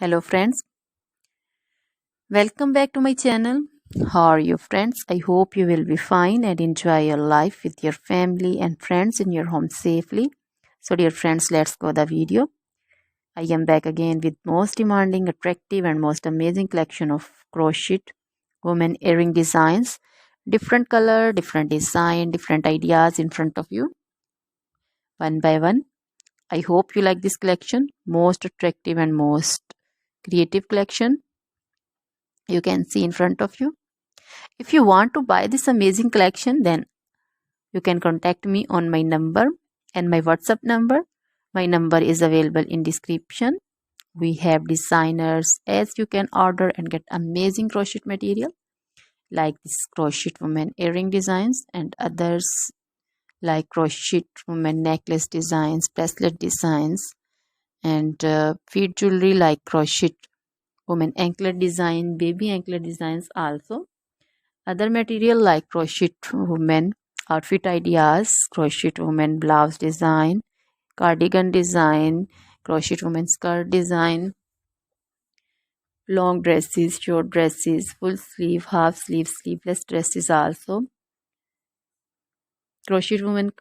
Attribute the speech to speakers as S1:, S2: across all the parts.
S1: Hello friends, welcome back to my channel. How are you friends? I hope you will be fine and enjoy your life with your family and friends in your home safely. So dear friends, let's go the video. I am back again with most demanding, attractive and most amazing collection of crochet women earring designs. Different color, different design, different ideas in front of you. One by one. I hope you like this collection. Most attractive and most creative collection you can see in front of you. If you want to buy this amazing collection, then you can contact me on my number and my WhatsApp number. My number is available in description. We have designers as you can order and get amazing crochet material like this crochet woman earring designs and others like crochet woman necklace designs, bracelet designs and feet jewelry like crochet woman anklet design, baby anklet designs also. Other material like crochet women outfit ideas, crochet women blouse design, cardigan design, crochet women skirt design, long dresses, short dresses, full sleeve, half sleeve, sleeveless dresses also, crochet women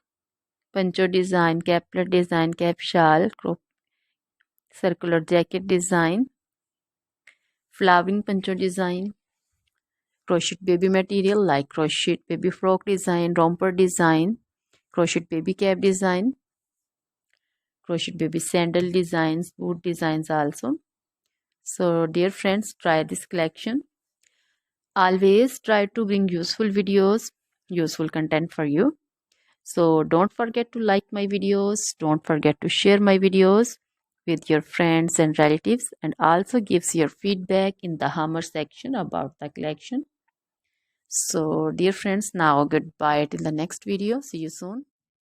S1: poncho design, caplet design, cap shawl, circular jacket design, flowering poncho design, crochet baby material like crochet baby frock design, romper design, crochet baby cap design, crochet baby sandal designs, boot designs also. So dear friends, try this collection. Always try to bring useful videos, useful content for you. So don't forget to like my videos, don't forget to share my videos with your friends and relatives, and also gives your feedback in the hammer section about the collection. So dear friends, now goodbye till the next video. See you soon.